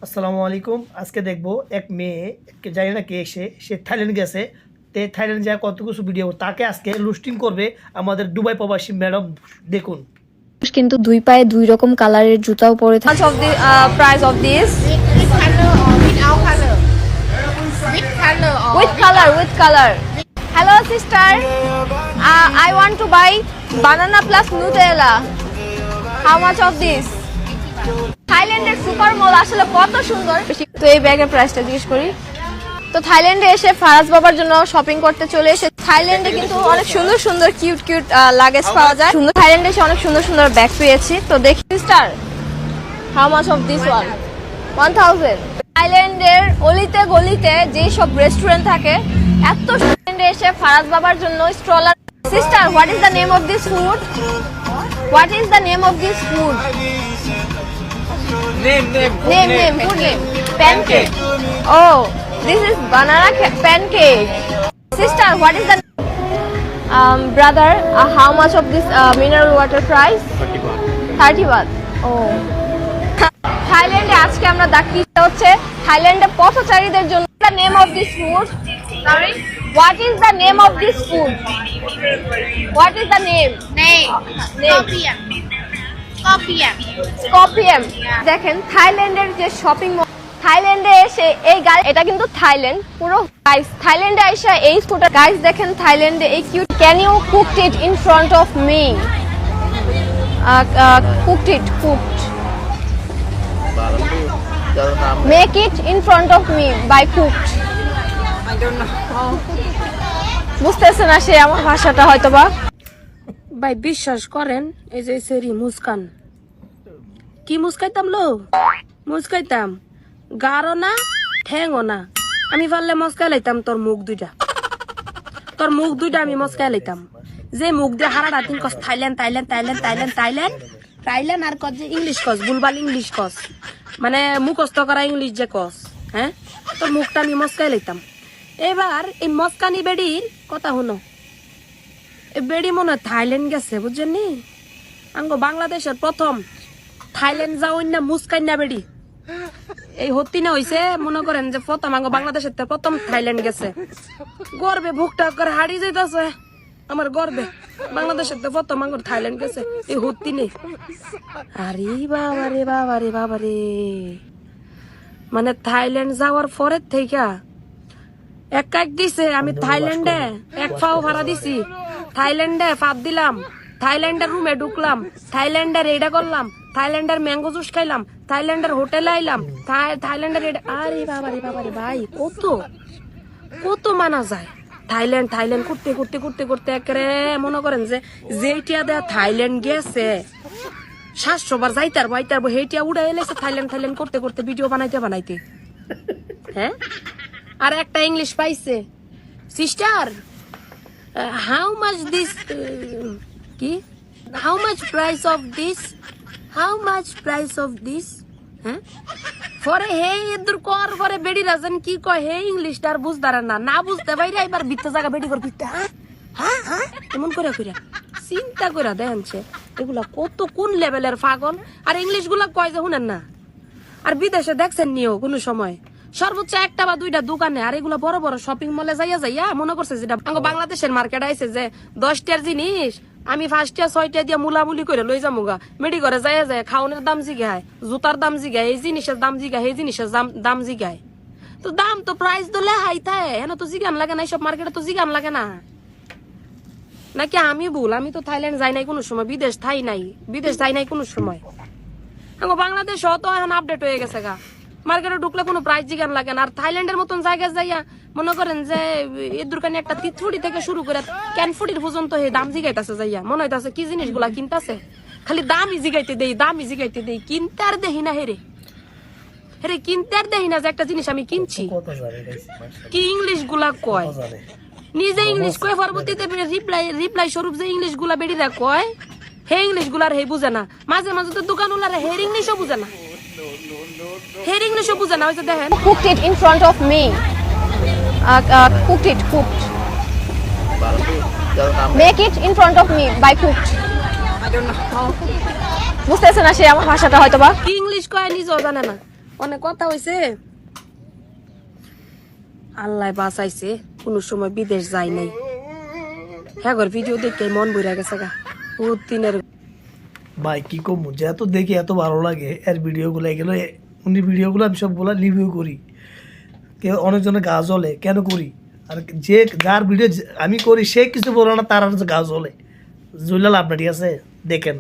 আসসালামু আলাইকুম। আজকে দেখবো এক মেয়ে জানি না কে সে থাইল্যান্ড গেছে। থাইল্যান্ড যায় কত কিছু ভিডিও তাকে আজকে লুস্টিং করবে আমাদের দুবাই প্রবাসী ম্যাডাম। দেখুন কিন্তু দুই পায়ে দুই রকম কালারের জুতাও পরে থাকে। Much of the price of this? With color or without color? With color or With color. Hello sister. I want to buy banana plus Nutella. How much of this? থাইল্যান্ডের সুপার মল আসলে কত সুন্দর। তো এই ব্যাগের প্রাইসটা জিজ্ঞেস করি। তো থাইল্যান্ডে এসে ফারাজ বাবার জন্য শপিং করতে চলে এসে থাইল্যান্ডে কিন্তু অনেক সুন্দর সুন্দর কিউট লাগেজ পাওয়া যায়। সুন্দর থাইল্যান্ডে এসে অনেক সুন্দর সুন্দর ব্যাগ পেয়েছি। তো দেখি sister, how much of this one? 1000। থাইল্যান্ডের অলিতে গলিতে যেই সব রেস্টুরেন্ট থাকে এত থাইল্যান্ডে এসে ফারাজ বাবার জন্য stroller. Sister, what is the name of this food? What is the name of this food? Name, food name. Pancake. Oh, this is banana pancake. Sister, what is the brother, how much of this mineral water price? 30 baht. Oh. থাইল্যান্ডে আজকে আমরা দেখতে হচ্ছে থাইল্যান্ডে পথচারীদের জন্য the name of this food? Sorry? What is the name of this food? What is the name? name? Scorpion. Scorpion. দেখেন থাইল্যান্ডের যে শপিং মল, থাইল্যান্ডে এসে এই গাড়ি, এটা কিন্তু থাইল্যান্ড পুরো গাইস। থাইল্যান্ডে এসে এই স্কুটার গাইস দেখেন থাইল্যান্ডে এই cute. Can you cooked it in front of me? Cooked make it in front of me by cooked. I don't know, বুঝতেছে না সে আমার ভাষাটা হয়তো বা। ভাই বিশ্বাস করেন, এই যে সেরি মুস্কান কি মুস্কাইতাম লো, মুস্কাইতাম গারো না ঠেঙ্গো না। আমি পারলে মস্কাই লাইতাম তোর মুখ দুইটা, তোর মুখ দুইটা আমি মস্কাই লাইতাম। যে মুখ দিয়ে হারা রাতিন কস Thailand Thailand Thailand Thailand Thailand Thailand আর কস যে ইংলিশ কস, বুলবাল ইংলিশ কস, মানে মুখস্থ করা ইংলিশ যে কস, হ্যাঁ তোর মুখটা আমি মস্কাই লাইতাম। এবার এই মস্কানি বেডির কথা শুনো, বেড়ি মনে হয় থাইল্যান্ড গেছে বুঝছেন নি। আঙ্গো বাংলাদেশের প্রথম থাইল্যান্ড যাওয়ার না মুস্কান না বেড়ি এই হতি না হইছে, মনে করেন যে প্রথম আঙ্গো বাংলাদেশের প্রথম থাইল্যান্ড গেছে। গর্বে বুকটা করে হারিয়ে যাইতেছে আমার গর্বে, বাংলাদেশের প্রথম আঙ্গো থাইল্যান্ড গেছে এই হতি নেই। আরে বাবা রে বাবা রে বাবা রে, মানে থাইল্যান্ড যাওয়ার পরের থেকে এক দিছে। আমি থাইল্যান্ডে এক পাও ভাড়া দিছি, থাইল্যান্ডে ফাপ দিলাম, থাইল্যান্ডের রুমে ঢুকলাম, থাইল্যান্ডের এইটা করলাম, থাইল্যান্ডের ম্যাঙ্গো জুস খাইলাম, থাইল্যান্ডের হোটেলে আইলাম, থাইল্যান্ডের এটা। আরে বাবা রে বাবা রে ভাই, কত কত মানা যায়। থাইল্যান্ড থাইল্যান্ড করতে করতে করতে করতে একেবারে মনে করেন যে যেইটা দেয়া থাইল্যান্ড গেছে 700 বার যাইতারবো সেইটা উড়ে এলেছে থাইল্যান্ড থাইল্যান্ড করতে করতে ভিডিও বানাইতে। হ্যাঁ, আর একটা ইংলিশ পাইছে, সিস্টার হাউ মাচ দিস, কি how much price of this, how much price of this. হ্যাঁ, পরে হে এদুর কর পরে বেড়ি রাজেন কি কয় হে ইংলিশটা আর বুঝদার না বুঝতে পাইরা এবার বিত্ত জায়গা বেড়ি করে বিত্তে হ্যাঁ হ্যাঁ এমন করে চিন্তা করে দেখছে এগুলা কত কোন লেভেলের পাগল। আর ইংলিশ গুলা কয় যে শুনেন না। আর বিদেশে দেখছেন নিও কোনো সময় সর্বোচ্চ একটা বা দুইটা দোকানে, আর এগুলো বড় বড় শপিং মলে যাইয়া মনে করছে যেটা বাংলাদেশের মার্কেট আইছে যে 10টার জিনিস আমি 5টা 6টা দিয়ে মুলামুলি করে লই যামুগা। মেডি করে যাইয়া খাওনের দাম জিগায়, জুতার দাম জিগায়, এই জিনিসের দাম জিগায়, এই জিনিসের দাম জিগায়। তো দাম তো প্রাইস তো লেহাই থাকে, এনে তো জিগান লাগে না, এইসব মার্কেটে তো জিগান লাগে না নাকি? আমি ভুল, আমি তো থাইল্যান্ড যাই নাই কোনো সময়, বিদেশ যাই নাই কোনো সময়। বাংলাদেশ তো এখন আপডেট হয়ে গেছে গা, মার্কেটে ঢুকলে কোনো প্রাইস জিগান লাগে না। আর থাইল্যান্ডের মতন জায়গায় যাইয়া মনে করেন যে এর দোকানে একটা তিথুড়ি থেকে শুরু করে ক্যানফুটির পর্যন্ত দাম জিগাইতেছে যাইয়া মনে হইতাছে কি জিনিসগুলা কিনতেছে, খালি দামই জিগাইতে দেই কিনতে আর দেখি না। হেরে কিনতে আর দেখি না যে একটা জিনিস আমি কিনছি। কি ইংলিশ গুলা কয়, নিজে ইংলিশ কয়, পরবর্তীতে রিপ্লাই স্বরূপ যে ইংলিশ গুলা বেড়িরা কয় হে ইংলিশ গুলার হে বুঝে না। মাঝে মাঝে তো দোকান ওলারে হের ইংলিশও বুঝে না, হের ইংলিশও বুঝে না। ওই যে দেখেন cooked it in front of me, cooked make it in front of me by cooked. I don't know, বুঝতেছে না সে আমার ভাষাটা হয়তো বা। ইংলিশ কয় নিজেও জানে না। অনেক কথা হয়েছে, আল্লাহ বাঁচাইছে, কোনো সময় বিদেশ যাই নাই। হ্যাঁ ঘর ভিডিও দেখে মন বইরা গেছে গা বহুত দিনের। ভাই কি কমু, যেহেত দেখি এত ভালো লাগে এর ভিডিওগুলো, এগুলো উনি ভিডিওগুলো আমি সবগুলো রিভিউ করি। কেউ অনেকজনের গা জ্বলে, কেন করি? আর যে যার ভিডিও আমি করি সে কিছু বলে না, তার আর গা জ্বলে, জ্বলে লাভ না, ঠিক আছে? দেখেন।